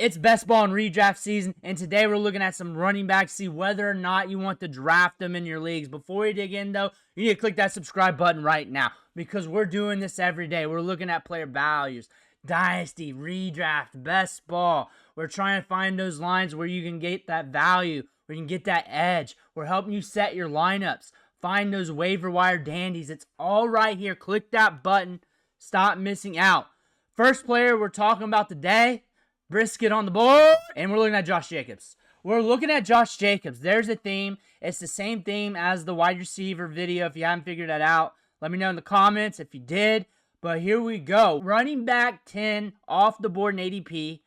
It's best ball and redraft season, and today we're looking at some running backs, see whether or not you want to draft them in your leagues. Before we dig in, though, you need to click that subscribe button right now because we're doing this every day. We're looking at player values, Dynasty, redraft, best ball. We're trying to find those lines where you can get that value, where you can get that edge. We're helping you set your lineups, find those waiver wire dandies. It's all right here. Click that button. Stop missing out. First player we're talking about today, Brisket on the board, and we're looking at Josh Jacobs. We're looking at Josh Jacobs. There's a theme. It's the same theme as the wide receiver video. If you haven't figured that out, let me know in the comments if you did. But here we go. Running back 10 off the board in ADP,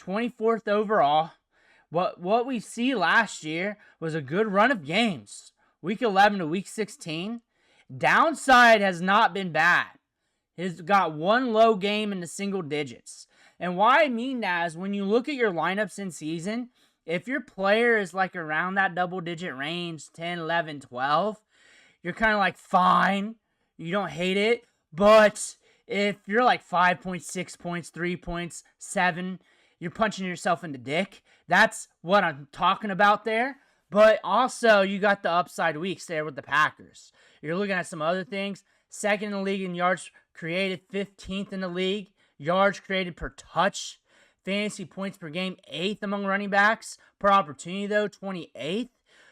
24th overall. What we see last year was a good run of games. Week 11 to week 16. Downside has not been bad. He's got one low game in the single digits. And why I mean that is when you look at your lineups in season, if your player is like around that double-digit range, 10, 11, 12, you're kind of like fine. You don't hate it. But if you're like 5 points, 6 points, 3 points, 7, you're punching yourself in the dick. That's what I'm talking about there. But also, you got the upside weeks there with the Packers. You're looking at some other things. Second in the league in yards created, 15th in the league. Yards created per touch. Fantasy points per game, 8th among running backs. Per opportunity, though, 28th.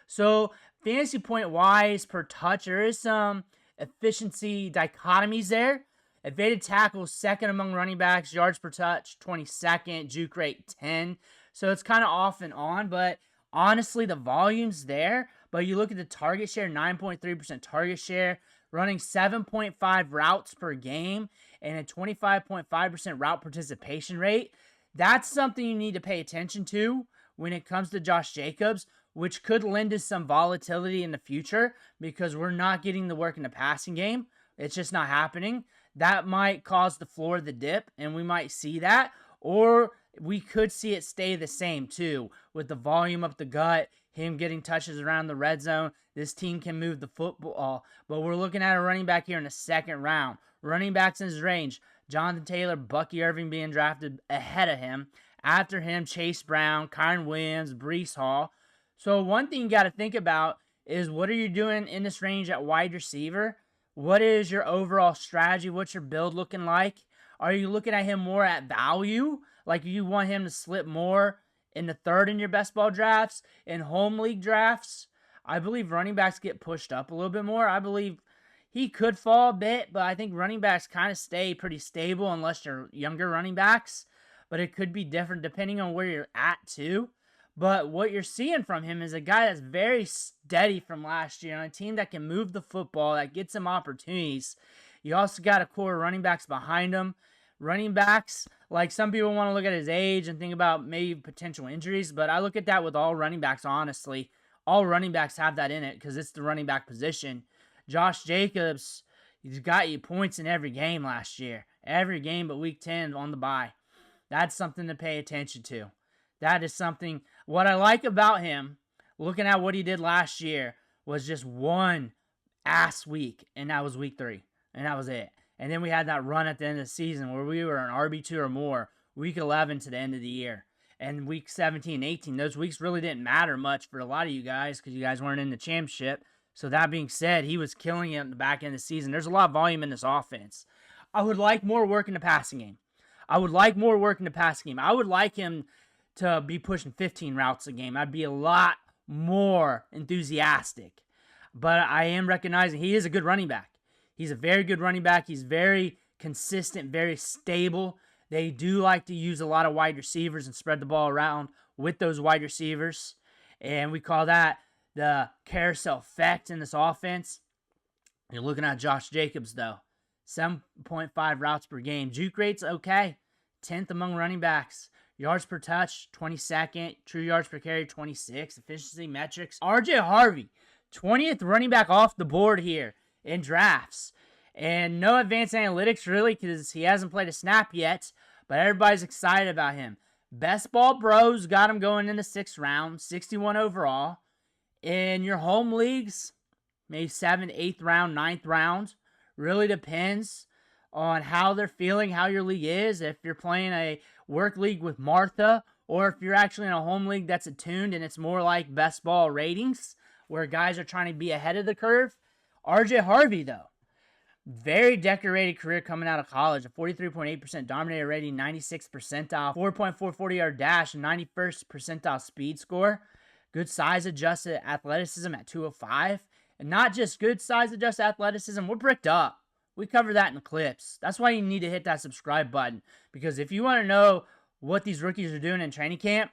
So, fantasy point-wise per touch, there is some efficiency dichotomies there. Evaded tackles, 2nd among running backs. Yards per touch, 22nd. Juke rate, 10. So, it's kind of off and on, but honestly, the volume's there. But you look at the target share, 9.3% target share. Running 7.5 routes per game and a 25.5% route participation rate. That's something you need to pay attention to when it comes to Josh Jacobs, which could lend to some volatility in the future because we're not getting the work in the passing game. It's just not happening. That might cause the floor to dip, and we might see that. Or we could see it stay the same, too, with the volume up the gut, him getting touches around the red zone. This team can move the football, but we're looking at a running back here in the second round. Running backs in his range, Jonathan Taylor, Bucky Irving being drafted ahead of him. After him, Chase Brown, Kyron Williams, Breece Hall. So one thing you got to think about is what are you doing in this range at wide receiver? What is your overall strategy? What's your build looking like? Are you looking at him more at value? Like you want him to slip more in the third in your best ball drafts, in home league drafts? I believe running backs get pushed up a little bit more. I believe he could fall a bit, but I think running backs kind of stay pretty stable unless you're younger running backs. But it could be different depending on where you're at too. But what you're seeing from him is a guy that's very steady from last year on a team that can move the football, that gets him opportunities. You also got a core of running backs behind him. Running backs, like some people want to look at his age and think about maybe potential injuries, but I look at that with all running backs, honestly. All running backs have that in it because it's the running back position. Josh Jacobs, he's got you points in every game last year. Every game but week 10 on the bye. That's something to pay attention to. That is something. What I like about him, looking at what he did last year, was just one ass week, and that was week 3. And that was it. And then we had that run at the end of the season where we were an RB2 or more, week 11 to the end of the year. And week 17, 18, those weeks really didn't matter much for a lot of you guys because you guys weren't in the championship. So that being said, he was killing it in the back end of the season. There's a lot of volume in this offense. I would like more work in the passing game. I would like him to be pushing 15 routes a game. I'd be a lot more enthusiastic. But I am recognizing he is a good running back. He's a very good running back. He's very consistent, very stable. They do like to use a lot of wide receivers and spread the ball around with those wide receivers. And we call that the carousel effect in this offense. You're looking at Josh Jacobs, though. 7.5 routes per game. Juke rate's okay. 10th among running backs. Yards per touch, 22nd. True yards per carry, 26. Efficiency metrics. RJ Harvey, 20th running back off the board here in drafts. And no advanced analytics really because he hasn't played a snap yet, but everybody's excited about him. Best Ball Bros got him going in the 6th round, 61 overall. In your home leagues, maybe 7th, 8th round, 9th round. Really depends on how they're feeling, how your league is. If you're playing a work league with Martha Or if you're actually in a home league that's attuned and it's more like best ball ratings, where guys are trying to be ahead of the curve, RJ Harvey, though. Very decorated career coming out of college. A 43.8% dominator rating, 96th percentile, 4.4 40-yard dash, 91st percentile speed score. Good size-adjusted athleticism at 205. And not just good size-adjusted athleticism, we're bricked up. We cover that in the clips. That's why you need to hit that subscribe button. Because if you want to know what these rookies are doing in training camp,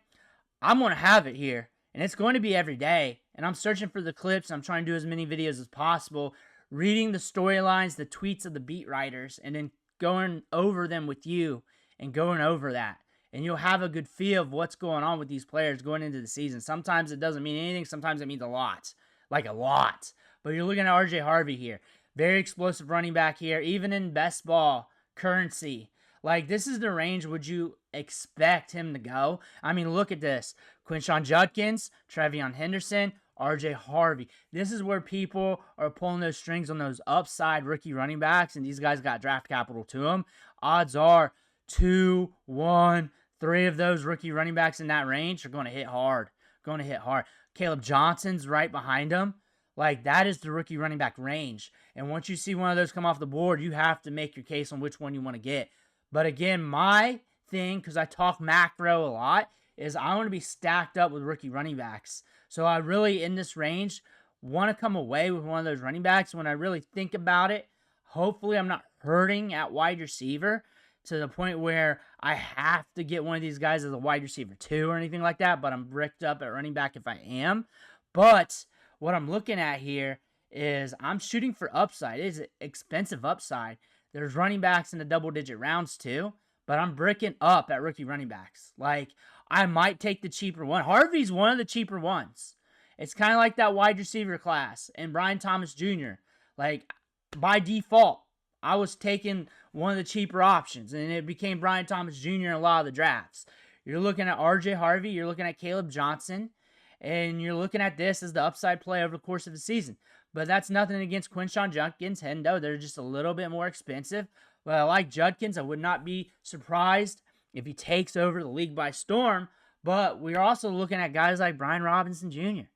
I'm going to have it here. And it's going to be every day. And I'm searching for the clips. I'm trying to do as many videos as possible, reading the storylines, the tweets of the beat writers, and then going over them with you and going over that. And you'll have a good feel of what's going on with these players going into the season. Sometimes it doesn't mean anything. Sometimes it means a lot. Like a lot. But you're looking at RJ Harvey here. Very explosive running back here. Even in best ball currency. Like, this is the range would you expect him to go. I mean, look at this. Quinshon Judkins, Trevion Henderson, RJ Harvey. This is where people are pulling those strings on those upside rookie running backs, and these guys got draft capital to them. Odds are 2, 1, 3 of those rookie running backs in that range are going to hit hard. Going to hit hard. Caleb Johnson's right behind him. Like, that is the rookie running back range. And once you see one of those come off the board, you have to make your case on which one you want to get. But again, my thing, because I talk macro a lot, is I want to be stacked up with rookie running backs. So I really, in this range, want to come away with one of those running backs. When I really think about it, hopefully I'm not hurting at wide receiver to the point where I have to get one of these guys as a wide receiver 2 or anything like that, but I'm bricked up at running back if I am. But what I'm looking at here is I'm shooting for upside. It is expensive upside. There's running backs in the double-digit rounds too, but I'm bricking up at rookie running backs. Like, I might take the cheaper one. Harvey's one of the cheaper ones. It's kind of like that wide receiver class and Brian Thomas Jr. Like, by default, I was taking one of the cheaper options, and it became Brian Thomas Jr. in a lot of the drafts. You're looking at RJ Harvey, you're looking at Caleb Johnson, and you're looking at this as the upside play over the course of the season. But that's nothing against Quinshon Judkins, Hendo. They're just a little bit more expensive. But I like Judkins. I would not be surprised if he takes over the league by storm. But we're also looking at guys like Brian Robinson Jr.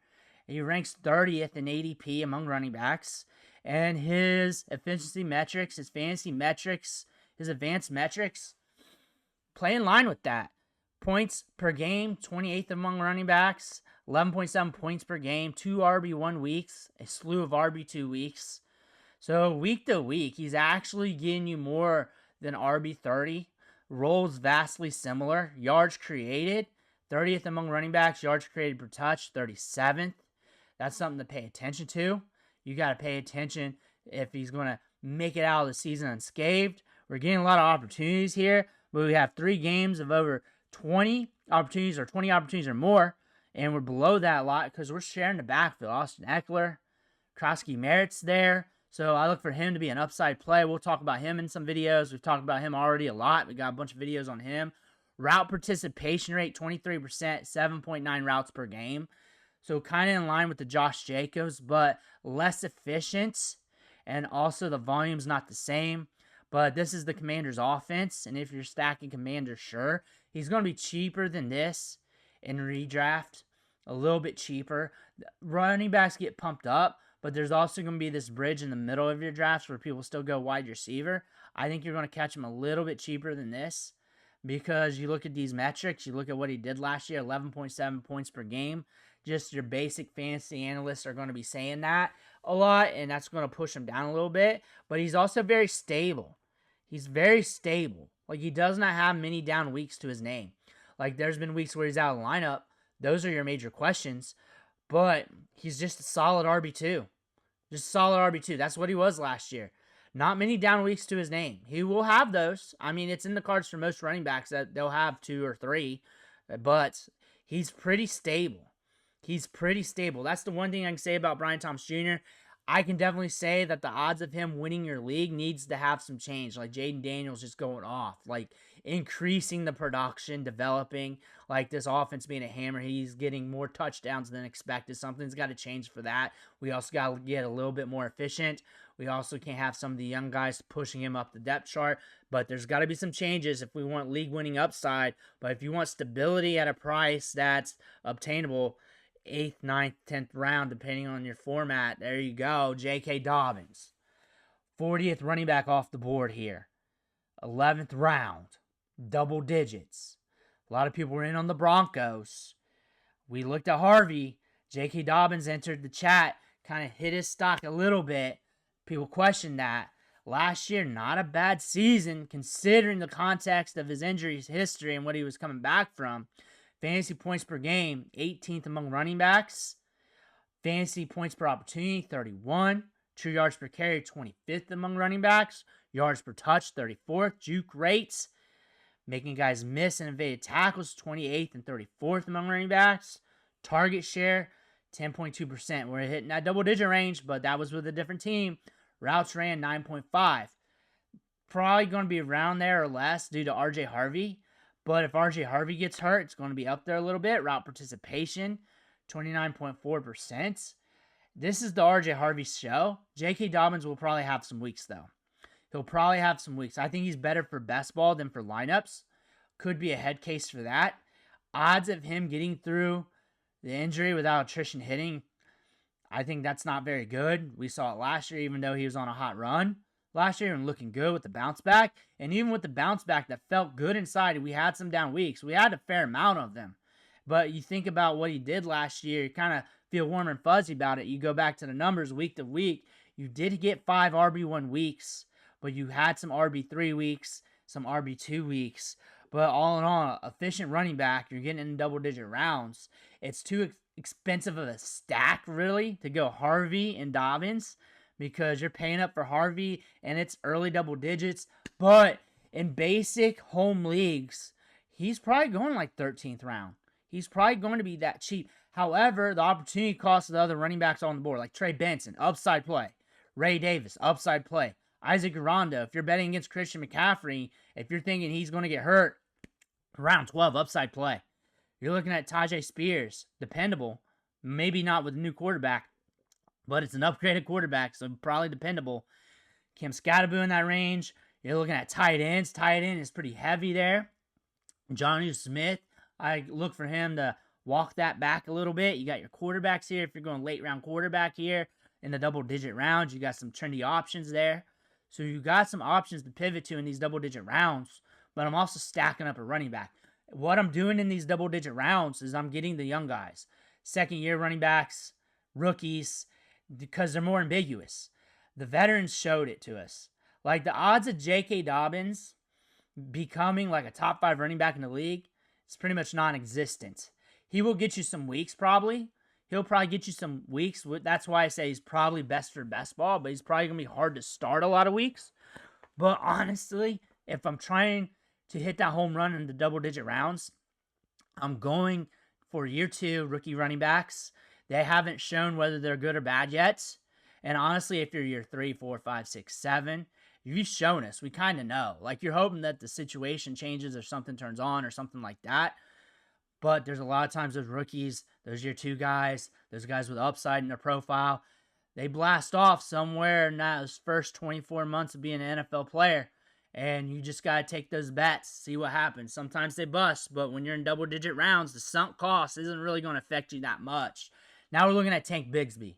He ranks 30th in ADP among running backs. And his efficiency metrics, his fantasy metrics, his advanced metrics play in line with that. Points per game, 28th among running backs. 11.7 points per game, 2 RB1 weeks, a slew of RB2 weeks. So week to week, he's actually getting you more than RB30. Roles vastly similar. Yards created, 30th among running backs. Yards created per touch, 37th. That's something to pay attention to. You got to pay attention if he's going to make it out of the season unscathed. We're getting a lot of opportunities here, but we have 3 games of over 20 opportunities or 20 opportunities or more. And we're below that a lot because we're sharing the backfield. Austin Eckler, Krosky Merritt's there. So I look for him to be an upside play. We'll talk about him in some videos. We've talked about him already a lot. We got a bunch of videos on him. Route participation rate, 23%, 7.9 routes per game. So kind of in line with the Josh Jacobs, but less efficient. And also the volume's not the same. But this is the Commanders' offense. And if you're stacking Commanders, sure. He's going to be cheaper than this in redraft, a little bit cheaper. Running backs get pumped up, but there's also going to be this bridge in the middle of your drafts where people still go wide receiver. I think you're going to catch him a little bit cheaper than this because you look at these metrics, you look at what he did last year, 11.7 points per game. Just your basic fantasy analysts are going to be saying that a lot, and that's going to push him down a little bit. But he's also very stable. He's very stable. Like, he does not have many down weeks to his name. Like, there's been weeks where he's out of the lineup. Those are your major questions. But he's just a solid RB2. Just a solid RB2. That's what he was last year. Not many down weeks to his name. He will have those. I mean, it's in the cards for most running backs that they'll have 2 or 3. But he's pretty stable. He's pretty stable. That's the one thing I can say about Brian Thomas Jr. I can definitely say that the odds of him winning your league needs to have some change. Like, Jaden Daniels just going off. Like, increasing the production, developing, like this offense being a hammer. He's getting more touchdowns than expected. Something's got to change for that. We also got to get a little bit more efficient. We also can't have some of the young guys pushing him up the depth chart. But there's got to be some changes if we want league-winning upside. But if you want stability at a price that's obtainable, 8th, 9th, 10th round, depending on your format, there you go. J.K. Dobbins, 40th running back off the board here. 11th round, double digits. A lot of people were in on the Broncos. We looked at Harvey. J.K. Dobbins entered the chat, kind of hit his stock a little bit. People questioned that. Last year, not a bad season considering the context of his injuries history and what he was coming back from. Fantasy points per game, 18th among running backs. Fantasy points per opportunity, 31. True yards per carry, 25th among running backs. Yards per touch, 34th. Juke rates, making guys miss and evaded tackles, 28th and 34th among running backs. Target share, 10.2%. We're hitting that double-digit range, but that was with a different team. Routes ran, 9.5. Probably going to be around there or less due to R.J. Harvey. But if R.J. Harvey gets hurt, it's going to be up there a little bit. Route participation, 29.4%. This is the R.J. Harvey show. J.K. Dobbins will probably have some weeks, though. He'll probably have some weeks. I think he's better for best ball than for lineups. Could be a head case for that. Odds of him getting through the injury without attrition hitting, I think that's not very good. We saw it last year, even though he was on a hot run last year and looking good with the bounce back. And even with the bounce back that felt good inside, we had some down weeks. We had a fair amount of them. But you think about what he did last year, you kind of feel warm and fuzzy about it. You go back to the numbers week to week. You did get 5 RB1 weeks, but you had some RB3 weeks, some RB2 weeks. But all in all, efficient running back, you're getting in double-digit rounds. It's too expensive of a stack, really, to go Harvey and Dobbins because you're paying up for Harvey and it's early double digits. But in basic home leagues, he's probably going like 13th round. He's probably going to be that cheap. However, the opportunity cost of the other running backs on the board, like Trey Benson, upside play. Ray Davis, upside play. Isaac Rondo, if you're betting against Christian McCaffrey, if you're thinking he's going to get hurt, round 12, upside play. You're looking at Tajay Spears, dependable. Maybe not with a new quarterback, but it's an upgraded quarterback, so probably dependable. Kim Scatterboo in that range. You're looking at tight ends. Tight end is pretty heavy there. Johnny Smith, I look for him to walk that back a little bit. You got your quarterbacks here. If you're going late round quarterback here in the double-digit rounds, you got some trendy options there. So you got some options to pivot to in these double-digit rounds, but I'm also stacking up a running back. What I'm doing in these double-digit rounds is I'm getting the young guys, second-year running backs, rookies, because they're more ambiguous. The veterans showed it to us. Like the odds of J.K. Dobbins becoming like a top 5 running back in the league is pretty much non-existent. He will get you some weeks probably. He'll probably get you some weeks. That's why I say he's probably best for best ball, but he's probably going to be hard to start a lot of weeks. But honestly, if I'm trying to hit that home run in the double-digit rounds, I'm going for year 2 rookie running backs. They haven't shown whether they're good or bad yet. And honestly, if you're year 3, 4, 5, 6, 7, you've shown us. We kind of know. Like, you're hoping that the situation changes or something turns on or something like that. But there's a lot of times those rookies, those year 2 guys, those guys with upside in their profile, they blast off somewhere in those first 24 months of being an NFL player. And you just got to take those bets, see what happens. Sometimes they bust, but when you're in double-digit rounds, the sunk cost isn't really going to affect you that much. Now we're looking at Tank Bigsby.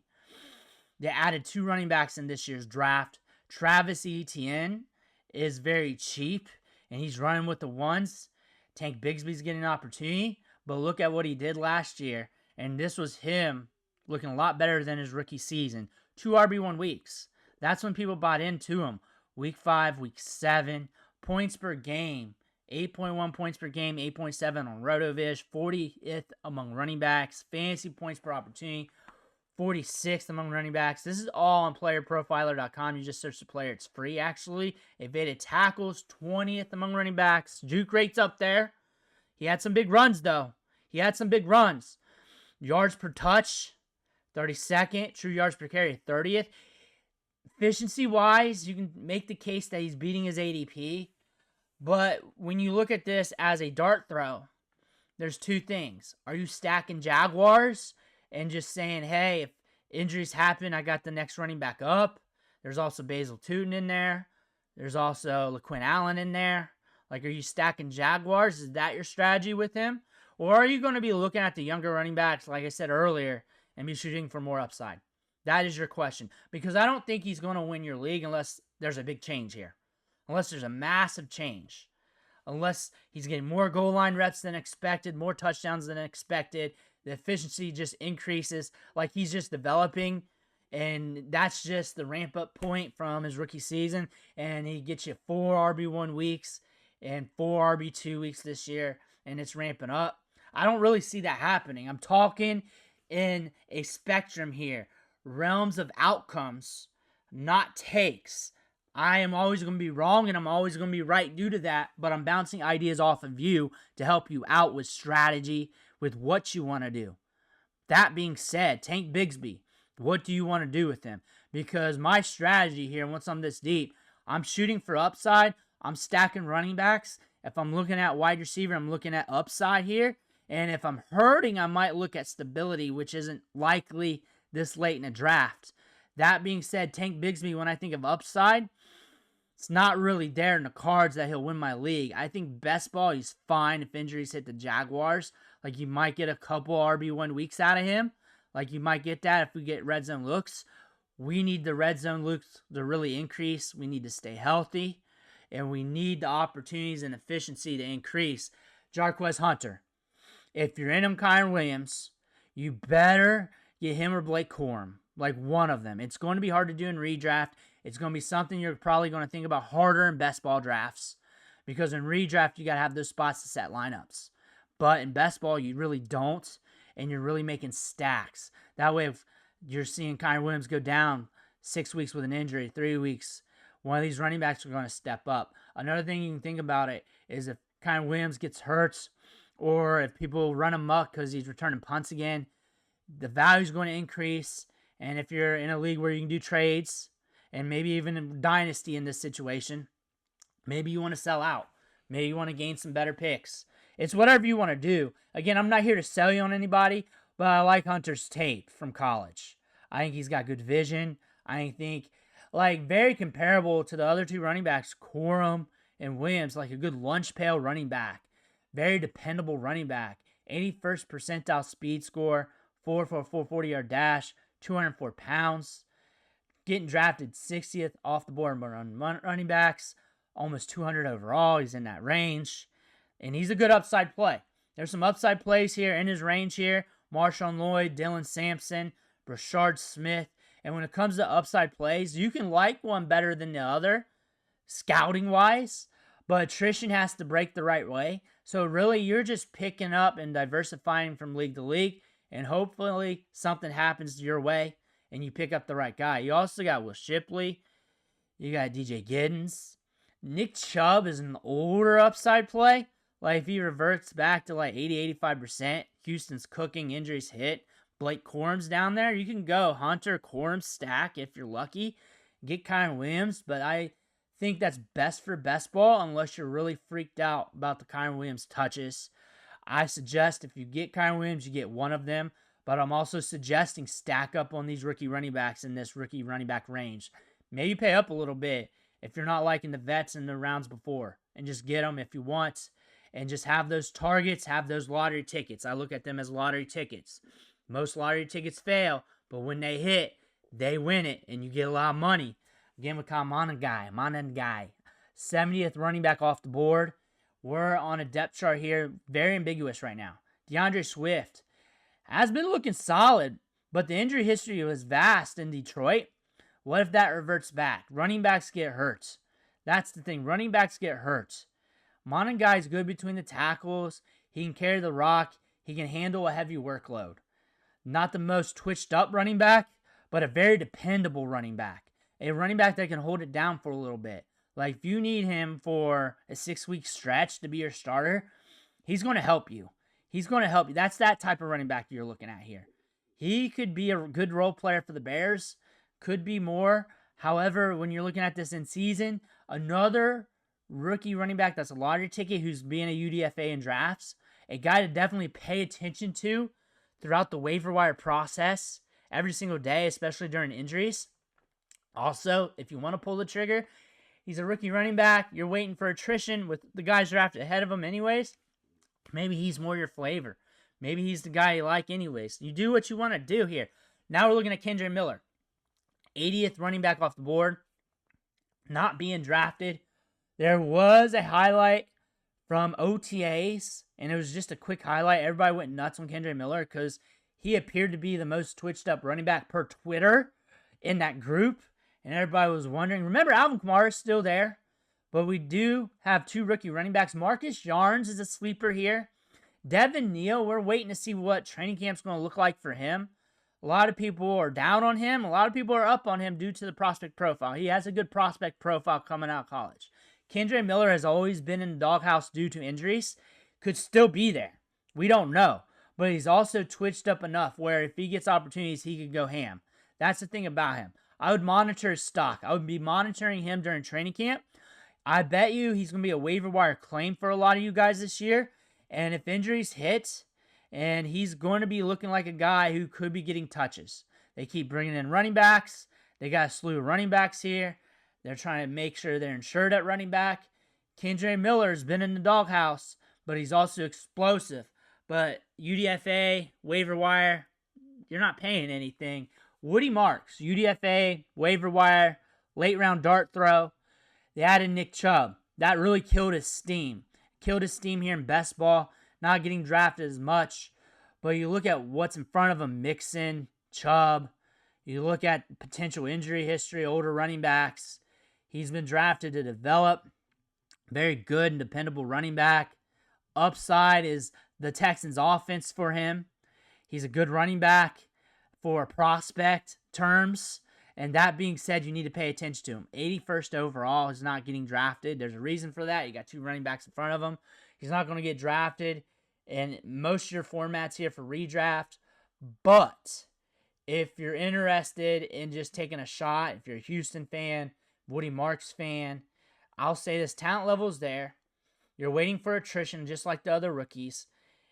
They added 2 running backs in this year's draft. Travis Etienne is very cheap, and he's running with the ones. Tank Bigsby's getting an opportunity, but look at what he did last year, and this was him looking a lot better than his rookie season. 2 RB1 weeks. That's when people bought into him. Week 5, week 7, points per game, 8.1 points per game, 8.7 on RotoViz, 40th among running backs, fantasy points per opportunity, 46th among running backs. This is all on playerprofiler.com. You just search the player. It's free, actually. Evaded tackles, 20th among running backs. Juke rate's up there. He had some big runs, though. He had some big runs. Yards per touch, 32nd. True yards per carry, 30th. Efficiency-wise, you can make the case that he's beating his ADP. But when you look at this as a dart throw, there's 2 things. Are you stacking Jaguars and just saying, hey, if injuries happen, I got the next running back up? There's also Basil Tootin in there. There's also LaQuinn Allen in there. Like, are you stacking Jaguars? Is that your strategy with him? Or are you going to be looking at the younger running backs, like I said earlier, and be shooting for more upside? That is your question. Because I don't think he's going to win your league unless there's a big change here. Unless there's a massive change. Unless he's getting more goal line reps than expected, more touchdowns than expected. The efficiency just increases. Like, he's just developing. And that's just the ramp-up point from his rookie season. And he gets you 4 RB1 weeks and 4 RB2 weeks this year. And it's ramping up. I don't really see that happening. I'm talking in a spectrum here. Realms of outcomes, not takes. I am always going to be wrong and I'm always going to be right due to that, but I'm bouncing ideas off of you to help you out with strategy, with what you want to do. That being said, Tank Bigsby, what do you want to do with him? Because my strategy here, once I'm this deep, I'm shooting for upside. I'm stacking running backs. If I'm looking at wide receiver, I'm looking at upside here. And if I'm hurting, I might look at stability, which isn't likely this late in a draft. That being said, Tank Bigsby, when I think of upside, it's not really there in the cards that he'll win my league. I think best ball, he's fine if injuries hit the Jaguars. Like, you might get a couple RB1 weeks out of him. Like, you might get that if we get red zone looks. We need the red zone looks to really increase. We need to stay healthy. And we need the opportunities and efficiency to increase. Jarquez Hunter. If you're in him, Kyron Williams, you better get him or Blake Corum. Like, one of them. It's going to be hard to do in redraft. It's going to be something you're probably going to think about harder in best ball drafts. Because in redraft, you got to have those spots to set lineups. But in best ball, you really don't. And you're really making stacks. That way, if you're seeing Kyron Williams go down 6 weeks with an injury, 3 weeks, one of these running backs are going to step up. Another thing you can think about it is if Kyron Williams gets hurt, or if people run amok because he's returning punts again, the value is going to increase. And if you're in a league where you can do trades, and maybe even in Dynasty in this situation, maybe you want to sell out. Maybe you want to gain some better picks. It's whatever you want to do. Again, I'm not here to sell you on anybody, but I like Hunter's tape from college. I think he's got good vision. I think, like, very comparable to the other two running backs, Corum and Williams, like a good lunch pail running back. Very dependable running back. 81st percentile speed score, 4.44 40-yard dash, 204 pounds. Getting drafted 60th off the board on running backs, almost 200 overall. He's in that range. And he's a good upside play. There's some upside plays here in his range here. Marshawn Lloyd, Dylan Sampson, Brashard Smith. And when it comes to upside plays, you can like one better than the other, scouting-wise. But attrition has to break the right way. So really, you're just picking up and diversifying from league to league. And hopefully, something happens your way and you pick up the right guy. You also got Will Shipley. You got DJ Giddens. Nick Chubb is an older upside play. Like, if he reverts back to like 80-85%, Houston's cooking, injuries hit, Blake Corum's down there, you can go Hunter, Corum stack if you're lucky. Get Kyron Williams, but I think that's best for best ball unless you're really freaked out about the Kyron Williams touches. I suggest if you get Kyron Williams, you get one of them, but I'm also suggesting stack up on these rookie running backs in this rookie running back range. Maybe pay up a little bit if you're not liking the vets in the rounds before, and just get them if you want. And just have those targets, have those lottery tickets. I look at them as lottery tickets. Most lottery tickets fail, but when they hit, they win it, and you get a lot of money. Again, we call Monangai. 70th running back off the board. We're on a depth chart here, very ambiguous right now. DeAndre Swift has been looking solid, but the injury history was vast in Detroit. What if that reverts back? Running backs get hurt. That's the thing. Running backs get hurt. Monangai is good between the tackles. He can carry the rock. He can handle a heavy workload. Not the most twitched up running back, but a very dependable running back. A running back that can hold it down for a little bit. Like, if you need him for a 6-week stretch to be your starter, he's going to help you. He's going to help you. That's that type of running back you're looking at here. He could be a good role player for the Bears. Could be more. However, when you're looking at this in season, another rookie running back that's a lottery ticket who's being a UDFA in drafts, a guy to definitely pay attention to throughout the waiver wire process every single day, especially during injuries. Also, if you want to pull the trigger, He's a rookie running back. You're waiting for attrition with the guys drafted ahead of him anyways. Maybe he's more your flavor. Maybe he's the guy you like anyways. You do what you want to do here. Now we're looking at Kendre Miller. 80th running back off the board. Not being drafted. There was a highlight from OTAs, and it was just a quick highlight. Everybody went nuts on Kendre Miller because he appeared to be the most twitched up running back per Twitter in that group, and everybody was wondering. Remember, Alvin Kamara is still there, but we do have 2 rookie running backs. Marcus Yarns is a sleeper here. Devin Neal, we're waiting to see what training camp's going to look like for him. A lot of people are down on him. A lot of people are up on him due to the prospect profile. He has a good prospect profile coming out of college. Kendre Miller has always been in the doghouse due to injuries. Could still be there. We don't know. But he's also twitched up enough where if he gets opportunities, he could go ham. That's the thing about him. I would monitor his stock. I would be monitoring him during training camp. I bet you he's going to be a waiver wire claim for a lot of you guys this year. And if injuries hit, and he's going to be looking like a guy who could be getting touches. They keep bringing in running backs. They got a slew of running backs here. They're trying to make sure they're insured at running back. Kendre Miller's been in the doghouse, but he's also explosive. But UDFA, waiver wire, you're not paying anything. Woody Marks, UDFA, waiver wire, late round dart throw. They added Nick Chubb. That really killed his steam. Killed his steam here in best ball. Not getting drafted as much. But you look at what's in front of him, Mixon, Chubb. You look at potential injury history, older running backs. He's been drafted to develop. Very good and dependable running back. Upside is the Texans' offense for him. He's a good running back for prospect terms. And that being said, you need to pay attention to him. 81st overall is not getting drafted. There's a reason for that. You got 2 running backs in front of him. He's not going to get drafted in most of your formats here for redraft. But if you're interested in just taking a shot, if you're a Houston fan, Woody Marks fan, I'll say this talent level is there. You're waiting for attrition just like the other rookies.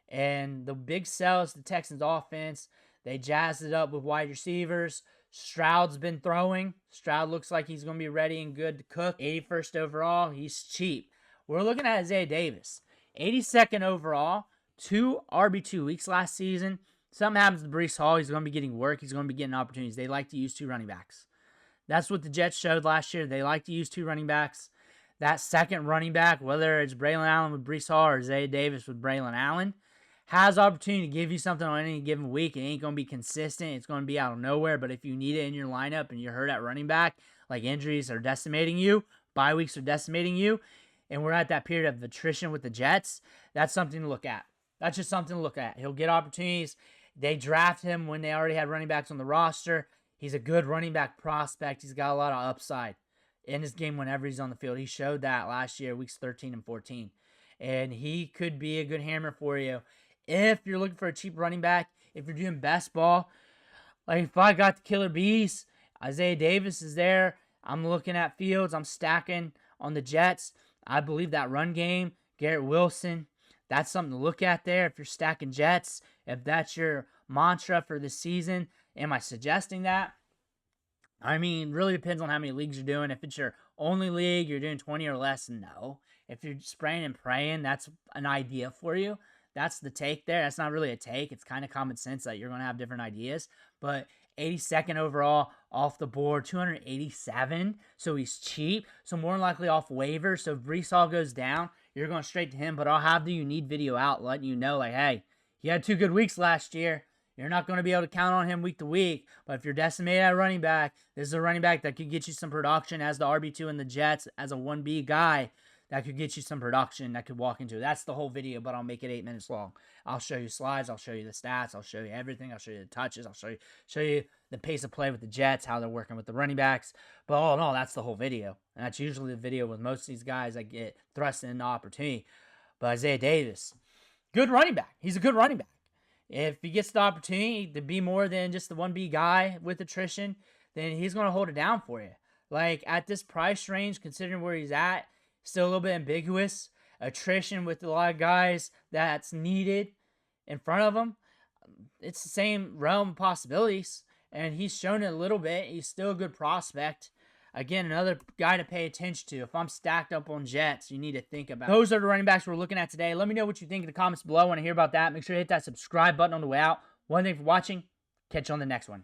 And the big sell is the Texans offense. They jazzed it up with wide receivers. Stroud's been throwing. Stroud looks like he's going to be ready and good to cook. 81st overall. He's cheap. We're looking at Isaiah Davis. 82nd overall. 2 RB2 weeks last season. Something happens to Breece Hall. He's going to be getting work. He's going to be getting opportunities. They like to use 2 running backs. That's what the Jets showed last year. They like to use 2 running backs. That second running back, whether it's Braylon Allen with Breece Hall or Isaiah Davis with Braylon Allen, has opportunity to give you something on any given week. It ain't going to be consistent. It's going to be out of nowhere. But if you need it in your lineup and you're hurt at running back, like injuries are decimating you, bye weeks are decimating you, and we're at that period of attrition with the Jets, that's something to look at. That's just something to look at. He'll get opportunities. They draft him when they already had running backs on the roster. He's a good running back prospect. He's got a lot of upside in his game whenever he's on the field. He showed that last year, weeks 13 and 14. And he could be a good hammer for you. If you're looking for a cheap running back, if you're doing best ball, like if I got the killer bees, Isaiah Davis is there. I'm looking at Fields. I'm stacking on the Jets. I believe that run game, Garrett Wilson, that's something to look at there if you're stacking Jets. If that's your mantra for the season, am I suggesting that? I mean, really depends on how many leagues you're doing. If it's your only league, you're doing 20 or less, no. If you're spraying and praying, that's an idea for you. That's the take there. That's not really a take. It's kind of common sense that you're going to have different ideas. But 82nd overall off the board, 287. So he's cheap. So more than likely off waivers. So if Breece Hall goes down, you're going straight to him. But I'll have the you need video out letting you know, like, hey, he had 2 good weeks last year. You're not going to be able to count on him week to week. But if you're decimated at running back, this is a running back that could get you some production as the RB2 in the Jets, as a 1B guy. That could get you some production that could walk into it. That's the whole video, but I'll make it 8 minutes long. I'll show you slides. I'll show you the stats. I'll show you everything. I'll show you the touches. I'll show you the pace of play with the Jets, how they're working with the running backs. But all in all, that's the whole video. And that's usually the video with most of these guys that get thrust into opportunity. But Isaiah Davis, good running back. He's a good running back. If he gets the opportunity to be more than just the 1B guy with attrition, then he's going to hold it down for you. Like, at this price range, considering where he's at, still a little bit ambiguous. Attrition with a lot of guys that's needed in front of him. It's the same realm of possibilities. And he's shown it a little bit. He's still a good prospect. again, another guy to pay attention to. If I'm stacked up on Jets, you need to think about it. Those are the running backs we're looking at today. Let me know what you think in the comments below. I want to hear about that. Make sure to hit that subscribe button on the way out. One thing for watching. Catch you on the next one.